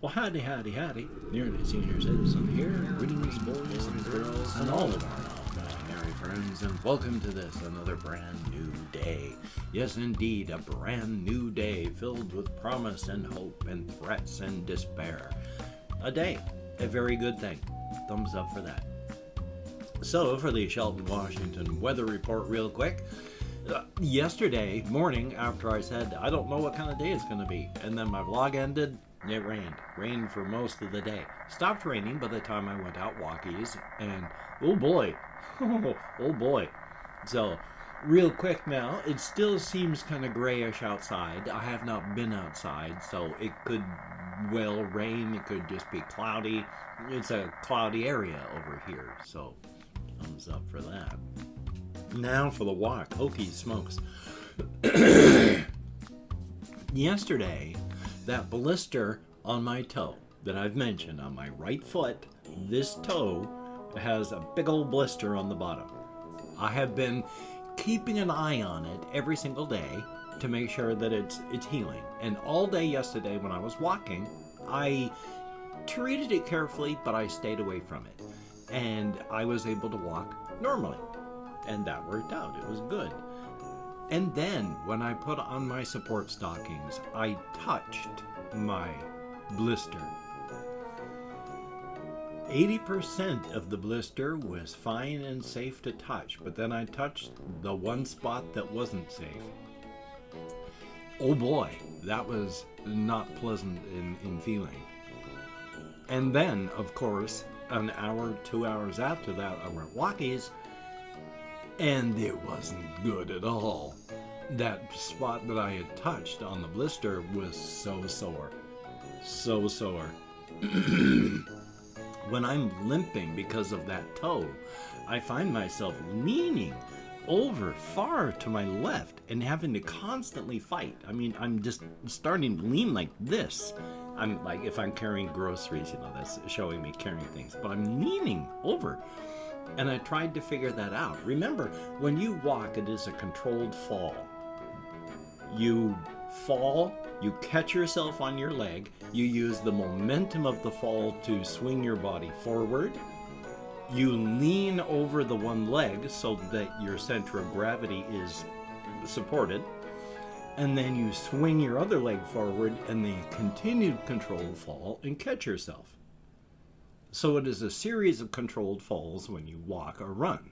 Well, howdy, howdy, howdy. Nearly Senior Citizen here. Greetings, boys and girls, and all of our non-binary friends, and welcome to this, another brand new day. Yes, indeed, a brand new day filled with promise and hope and threats and despair. A day, a very good thing. Thumbs up for that. So, for the Shelton, Washington weather report real quick. Yesterday morning, after I said, I don't know what kind of day it's going to be, and then my vlog ended, it rained. Rained for most of the day. Stopped raining by the time I went out walkies, and oh boy, oh boy. So, real quick now, it still seems kind of grayish outside. I have not been outside, so it could well rain, it could just be cloudy. It's a cloudy area over here, so thumbs up for that. Now for the walk. Hokey smokes. Yesterday, that blister on my toe that I've mentioned on my right foot, this toe has a big old blister on the bottom. I have been keeping an eye on it every single day to make sure that it's healing. And all day yesterday when I was walking, I treated it carefully, but I stayed away from it. And I was able to walk normally. And that worked out. It was good. And then, when I put on my support stockings, I touched my blister. 80% of the blister was fine and safe to touch, but then I touched the one spot that wasn't safe. Oh boy, that was not pleasant in feeling. And then, of course, an hour, 2 hours after that, I went walkies, and it wasn't good at all. That spot that I had touched on the blister was so sore. So sore. When I'm limping because of that toe, I find myself leaning over far to my left and having to constantly fight. I mean, I'm just starting to lean like this. I'm like, if I'm carrying groceries, that's showing me carrying things, but I'm leaning over. And I tried to figure that out. Remember, when you walk, it is a controlled fall. You fall, you catch yourself on your leg, you use the momentum of the fall to swing your body forward. You lean over the one leg so that your center of gravity is supported. And then you swing your other leg forward and then you continue controlled fall and catch yourself. So it is a series of controlled falls when you walk or run.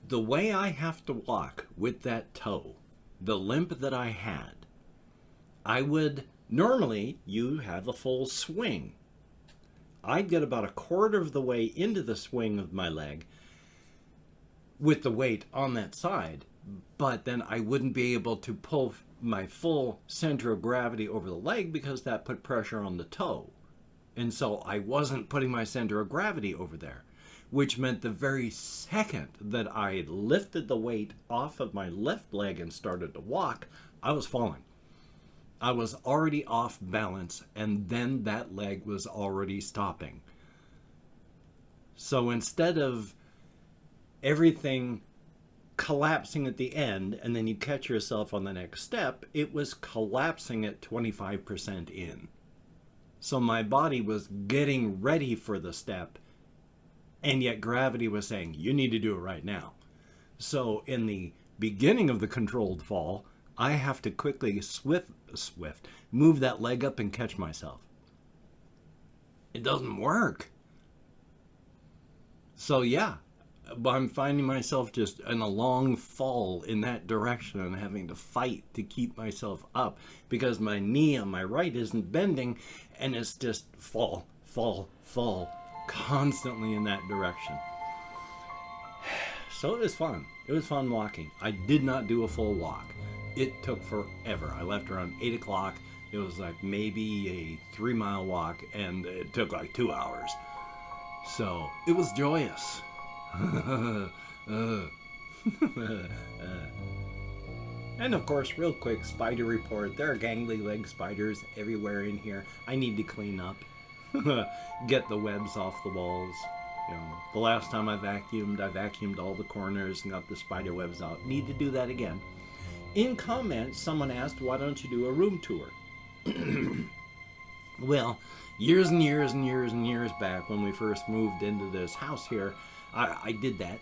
The way I have to walk with that toe, the limp that I had, I would, normally you have a full swing. I'd get about a quarter of the way into the swing of my leg with the weight on that side, but then I wouldn't be able to pull my full center of gravity over the leg because that put pressure on the toe. And so I wasn't putting my center of gravity over there, which meant the very second that I lifted the weight off of my left leg and started to walk, I was falling. I was already off balance, and then that leg was already stopping. So instead of everything collapsing at the end and then you catch yourself on the next step, it was collapsing at 25% in. So my body was getting ready for the step, and yet gravity was saying, you need to do it right now. So in the beginning of the controlled fall, I have to quickly move that leg up and catch myself. It doesn't work. So yeah, I'm finding myself just in a long fall in that direction and having to fight to keep myself up because my knee on my right isn't bending and it's just fall, constantly in that direction. So it was fun. It was fun walking. I did not do a full walk. It took forever. I left around 8 o'clock. It was like maybe a 3-mile walk and it took like 2 hours. So it was joyous. And of course, real quick, spider report. There are gangly leg spiders everywhere in here. I need to clean up. Get the webs off the walls. The last time I vacuumed all the corners and got the spider webs out. Need to do that again. In comments, someone asked, why don't you do a room tour? Well, years and years and years and years back when we first moved into this house here, I did that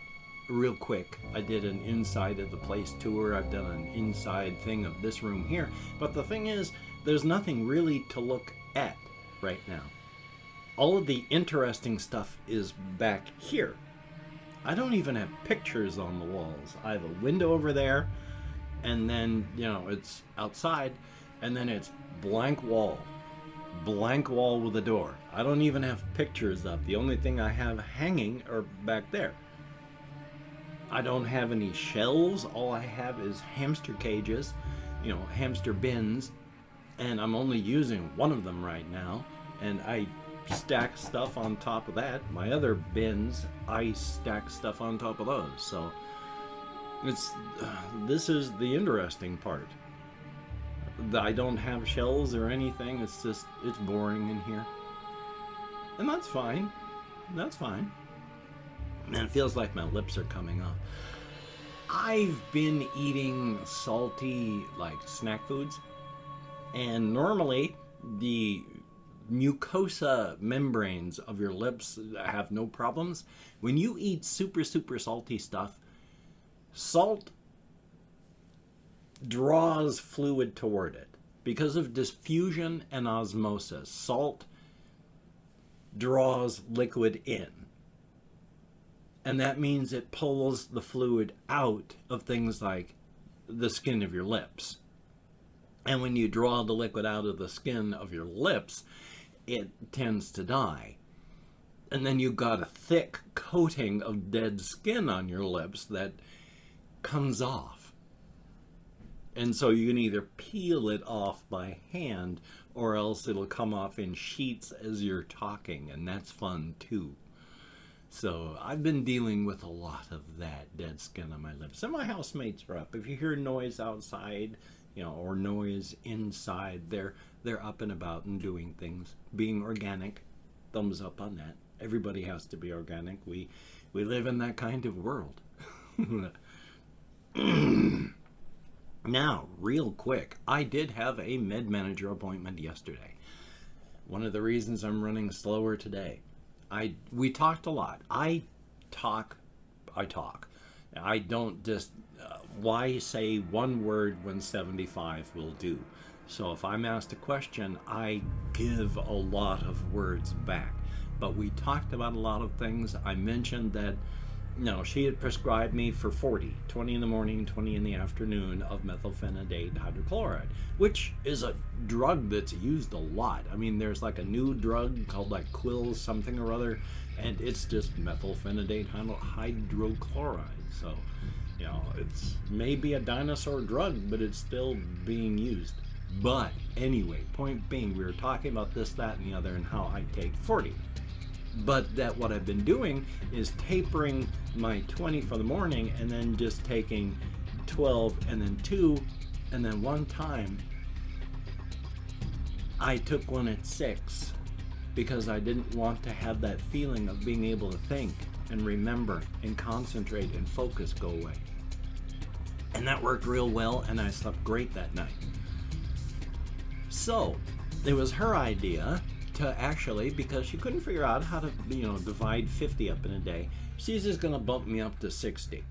real quick. I did an inside of the place tour. I've done an inside thing of this room here. But the thing is, there's nothing really to look at right now. All of the interesting stuff is back here. I don't even have pictures on the walls. I have a window over there, and then, it's outside, and then it's blank wall with a door. I don't even have pictures up. The only thing I have hanging are back there. I don't have any shelves. All I have is hamster cages, hamster bins, and I'm only using one of them right now, and I stack stuff on top of that. My other bins, I stack stuff on top of those. So this is the interesting part. I don't have shelves or anything. It's boring in here. And that's fine. And it feels like my lips are coming off. I've been eating salty, snack foods. And normally, the mucosa membranes of your lips have no problems. When you eat super, super salty stuff, salt draws fluid toward it. Because of diffusion and osmosis, salt draws liquid in. And that means it pulls the fluid out of things like the skin of your lips. And when you draw the liquid out of the skin of your lips, it tends to die. And then you've got a thick coating of dead skin on your lips that comes off. And so you can either peel it off by hand, or else it'll come off in sheets as you're talking, and that's fun too. So I've been dealing with a lot of that dead skin on my lips. And my housemates are up. If you hear noise outside, or noise inside, they're up and about and doing things. Being organic, thumbs up on that. Everybody has to be organic. We live in that kind of world. Now, real quick, I did have a med manager appointment yesterday. One of the reasons I'm running slower today. We talked a lot. I talk. I don't just, why say one word when 75 will do? So if I'm asked a question, I give a lot of words back. But we talked about a lot of things. I mentioned that, she had prescribed me for 20 in the morning, 20 in the afternoon of methylphenidate hydrochloride, which is a drug that's used a lot. I mean, there's a new drug called Quill something or other, and it's just methylphenidate hydrochloride. So, it's maybe a dinosaur drug, but it's still being used. But anyway, point being, we were talking about this, that, and the other, and how I take 40. But that what I've been doing is tapering my 20 for the morning, and then just taking 12 and then 2, and then one time I took one at 6 because I didn't want to have that feeling of being able to think and remember and concentrate and focus go away. And that worked real well, and I slept great that night. So it was her idea to actually, because she couldn't figure out how to, divide 50 up in a day, she's just going to bump me up to 60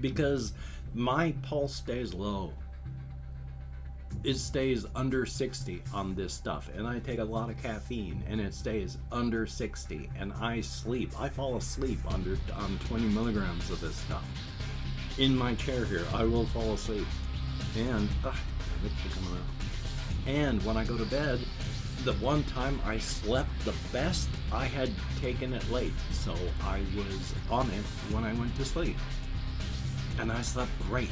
because my pulse stays low. It stays under 60 on this stuff, and I take a lot of caffeine, and it stays under 60, and I fall asleep on 20 milligrams of this stuff. In my chair here, I will fall asleep. And, and when I go to bed, the one time I slept the best, I had taken it late, so I was on it when I went to sleep. And I slept great.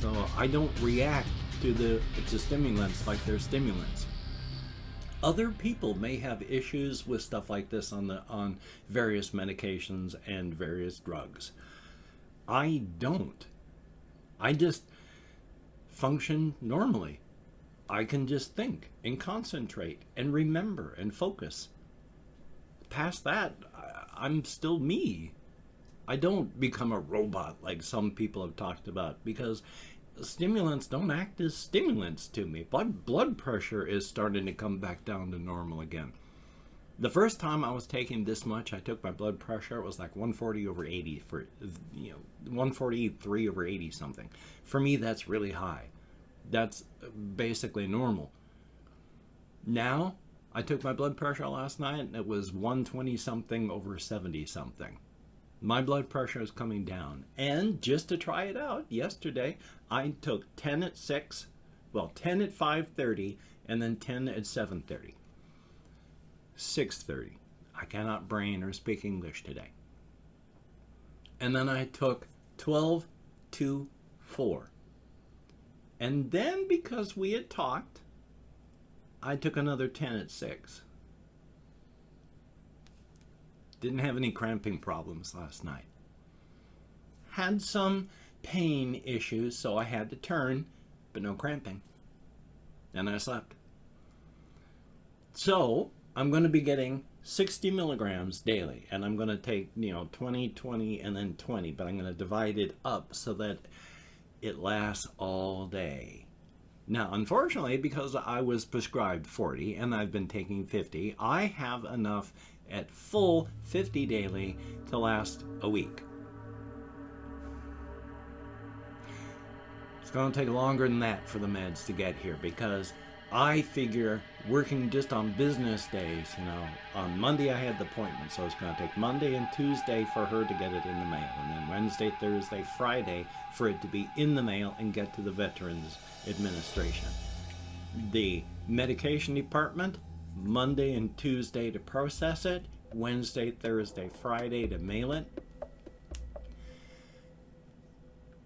So I don't react to stimulants like they're stimulants. Other people may have issues with stuff like this on various medications and various drugs. I don't. I just function normally. I can just think and concentrate and remember and focus. Past that, I'm still me. I don't become a robot like some people have talked about, because stimulants don't act as stimulants to me. Blood pressure is starting to come back down to normal again. The first time I was taking this much, I took my blood pressure, it was like 140 over 80 for, 143 over 80 something. For me, that's really high. That's basically normal. Now, I took my blood pressure last night and it was 120 something over 70 something. My blood pressure is coming down. And just to try it out, yesterday I took 10 at 6, 10 at 5:30, and then 10 at 7:30. 6:30. I cannot brain or speak English today. And then I took 12 to 4. And then because we had talked, I took another 10 at 6. Didn't have any cramping problems last night. Had some pain issues, so I had to turn, but no cramping. And I slept. So, I'm going to be getting 60 milligrams daily, and I'm going to take, 20, 20, and then 20, but I'm going to divide it up so that it lasts all day. Now, unfortunately, because I was prescribed 40 and I've been taking 50, I have enough at full 50 daily to last a week. It's going to take longer than that for the meds to get here because I figure working just on business days, on Monday I had the appointment, so it's going to take Monday and Tuesday for her to get it in the mail, and then Wednesday, Thursday, Friday for it to be in the mail and get to the Veterans Administration. The medication department, Monday and Tuesday to process it, Wednesday, Thursday, Friday to mail it.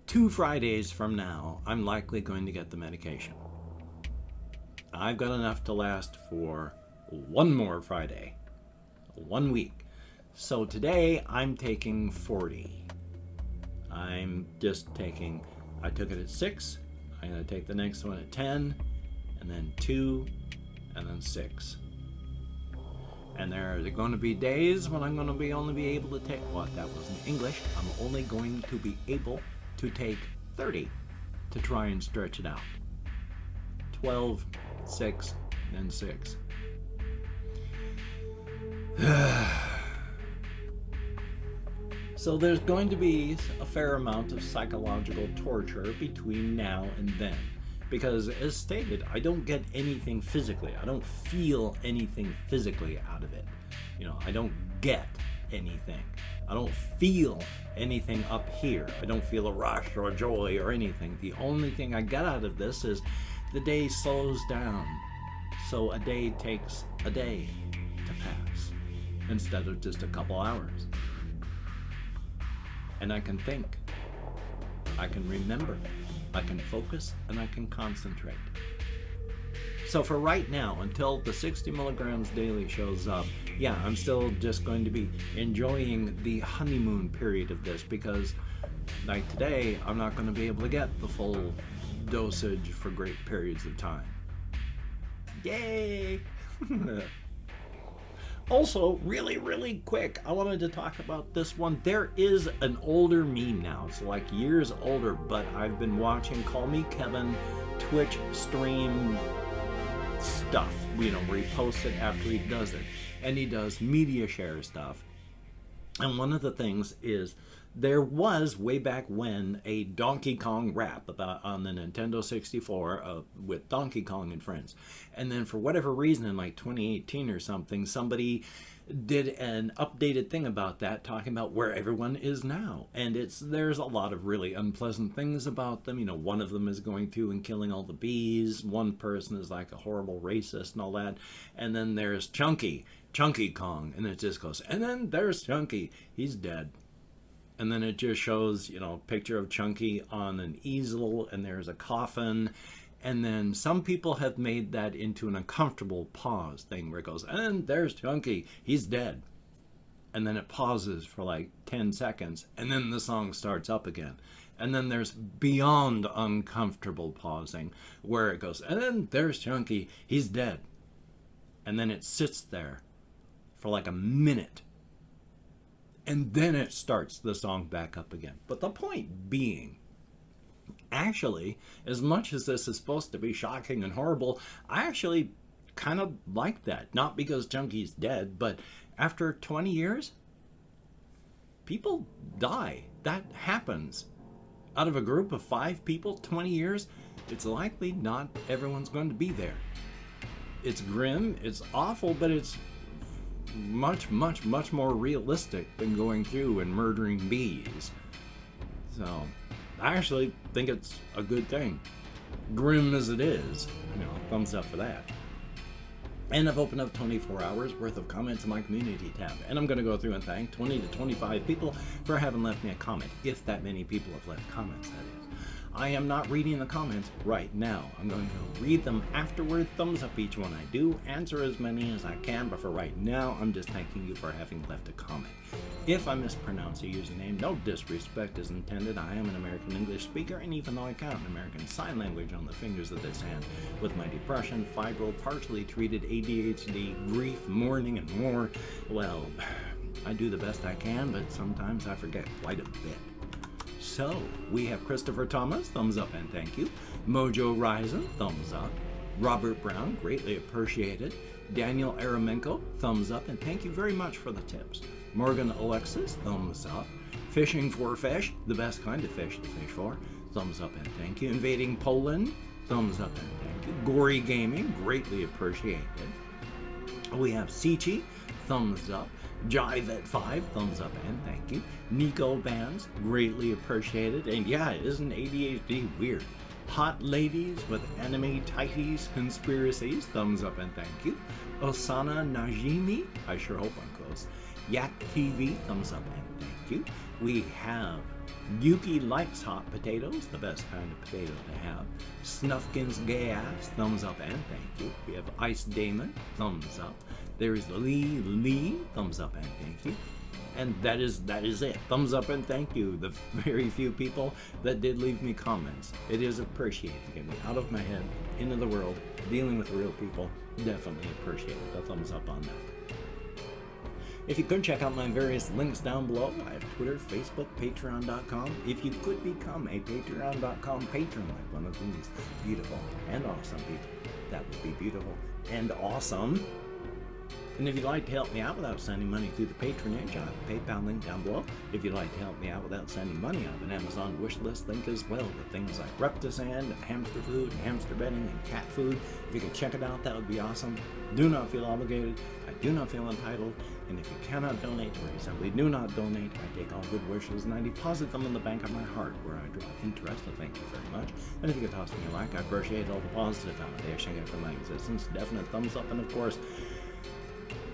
2 Fridays from now, I'm likely going to get the medication. I've got enough to last for 1 more Friday, 1 week. So today I'm taking 40. I took it at 6, I'm going to take the next one at 10, and then 2, and then 6. And there are going to be days when I'm going to only be able to take, that wasn't English, I'm only going to be able to take 30 to try and stretch it out. 12, 6, then 6. So there's going to be a fair amount of psychological torture between now and then. Because as stated, I don't get anything physically. I don't feel anything physically out of it. I don't get anything. I don't feel anything up here. I don't feel a rush or a joy or anything. The only thing I get out of this is the day slows down. So a day takes a day to pass instead of just a couple hours. And I can think. I can remember. I can focus and I can concentrate. So for right now, until the 60 milligrams daily shows up, I'm still just going to be enjoying the honeymoon period of this because like today, I'm not going to be able to get the full dosage for great periods of time. Yay! Also, really, really quick, I wanted to talk about this one. There is an older meme now. It's like years older, but I've been watching Call Me Kevin Twitch stream stuff, where he posts it after he does it. And he does media share stuff. And one of the things is there was, way back when, a Donkey Kong rap on the Nintendo 64 with Donkey Kong and friends. And then for whatever reason, in like 2018 or something, somebody did an updated thing about that, talking about where everyone is now. And there's a lot of really unpleasant things about them. One of them is going through and killing all the bees. One person is like a horrible racist and all that. And then there's Chunky Kong. And it just goes, and then there's Chunky. He's dead. And then it just shows, a picture of Chunky on an easel, and there's a coffin. And then some people have made that into an uncomfortable pause thing where it goes, and there's Chunky, he's dead. And then it pauses for like 10 seconds, and then the song starts up again. And then there's beyond uncomfortable pausing where it goes, and then there's Chunky, he's dead. And then it sits there for like a minute. And then it starts the song back up again. But the point being Actually, as much as this is supposed to be shocking and horrible, I actually kind of like that. Not because Chunky's dead, but after 20 years, people die. That happens. Out of a group of 5 people, 20 years, it's likely not everyone's going to be there. It's grim, it's awful, but it's much, much, much more realistic than going through and murdering bees. So, I actually think it's a good thing. Grim as it is, thumbs up for that. And I've opened up 24 hours worth of comments in my community tab. And I'm going to go through and thank 20 to 25 people for having left me a comment. If that many people have left comments, that is. I am not reading the comments right now. I'm going to read them afterward. Thumbs up each one I do. Answer as many as I can. But for right now, I'm just thanking you for having left a comment. If I mispronounce a username, no disrespect is intended. I am an American English speaker, and even though I count American Sign Language on the fingers of this hand, with my depression, fibro, partially treated ADHD, grief, mourning, and more, well, I do the best I can, but sometimes I forget quite a bit. So, we have Christopher Thomas, thumbs up and thank you. Mojo Ryzen, thumbs up. Robert Brown, greatly appreciated. Daniel Aramenko, thumbs up and thank you very much for the tips. Morgan Alexis, thumbs up. Fishing for Fish, the best kind of fish to fish for, thumbs up and thank you. Invading Poland, thumbs up and thank you. Gory Gaming, greatly appreciated. We have Sichi, thumbs up. Jive at 5, thumbs up and thank you. Nico Bands, greatly appreciated. And yeah, isn't ADHD weird? Hot Ladies with Anime Tighties Conspiracies, thumbs up and thank you. Osana Najimi, I sure hope I'm close. Yak TV, thumbs up and thank you. We have Yuki Likes Hot Potatoes, the best kind of potato to have. Snuffkin's Gay Ass, thumbs up and thank you. We have Ice Damon, thumbs up. There's Lee, thumbs up and thank you. And that is it. Thumbs up and thank you. The very few people that did leave me comments. It is appreciated. Get me out of my head, into the world, dealing with real people. Definitely appreciate it. A thumbs up on that. If you could check out my various links down below, I have Twitter, Facebook, Patreon.com. If you could become a Patreon.com patron like one of these beautiful and awesome people, that would be beautiful and awesome. And if you'd like to help me out without sending money through the patronage, I have a PayPal link down below. If you'd like to help me out without sending money, I have an Amazon wishlist link as well with things like Reptisand, and hamster food, and hamster bedding, and cat food. If you could check it out, that would be awesome. Do not feel obligated. I do not feel entitled. And if you cannot donate, or you simply do not donate, I take all good wishes and I deposit them in the bank of my heart where I draw interest. So thank you very much. And if you could toss me a like, I appreciate all the positive validation I get from my existence. Definite thumbs up, and of course,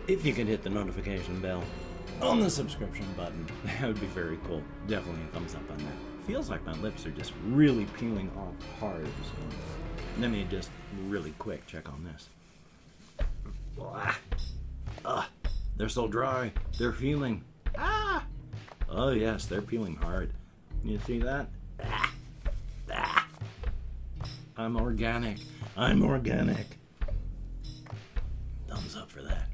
if you could hit the notification bell on the subscription button, that would be very cool. Definitely a thumbs up on that. Feels like my lips are just really peeling off hard. So let me just really quick check on this. They're so dry. They're peeling. Oh yes, they're peeling hard. You see that? I'm organic. I'm organic. Thumbs up for that.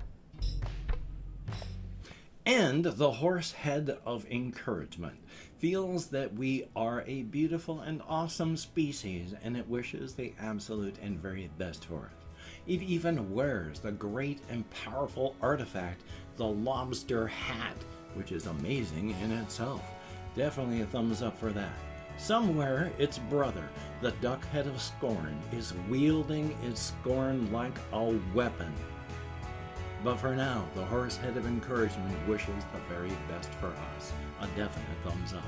And the horse head of encouragement feels that we are a beautiful and awesome species, and it wishes the absolute and very best for us. It even wears the great and powerful artifact, the lobster hat, which is amazing in itself. Definitely a thumbs up for that. Somewhere, its brother, the duck head of scorn, is wielding its scorn like a weapon. But for now, the horse head of encouragement wishes the very best for us. A definite thumbs up.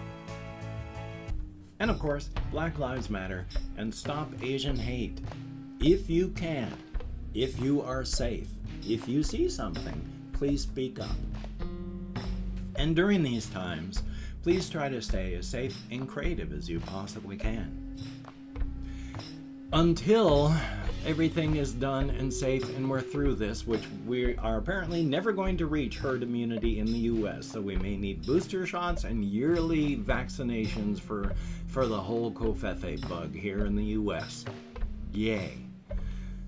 And of course, Black Lives Matter and stop Asian hate. If you can, if you are safe, if you see something, please speak up. And during these times, please try to stay as safe and creative as you possibly can. Until everything is done and safe and we're through this, which we are apparently never going to reach herd immunity in the US, so we may need booster shots and yearly vaccinations for the whole Covfefe bug here in the US. Yay.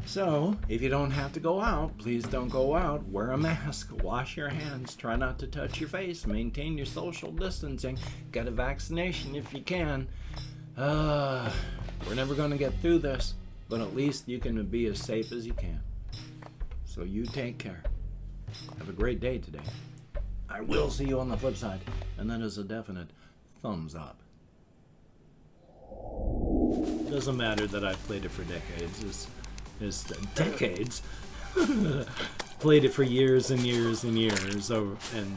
So, if you don't have to go out, please don't go out. Wear a mask, wash your hands, try not to touch your face, maintain your social distancing, get a vaccination if you can. We're never going to get through this, but at least you can be as safe as you can. So you take care. Have a great day today. I will see you on the flip side, and that is a definite thumbs up. It doesn't matter that I've played it for decades. It's decades. Played it for years and years and years, and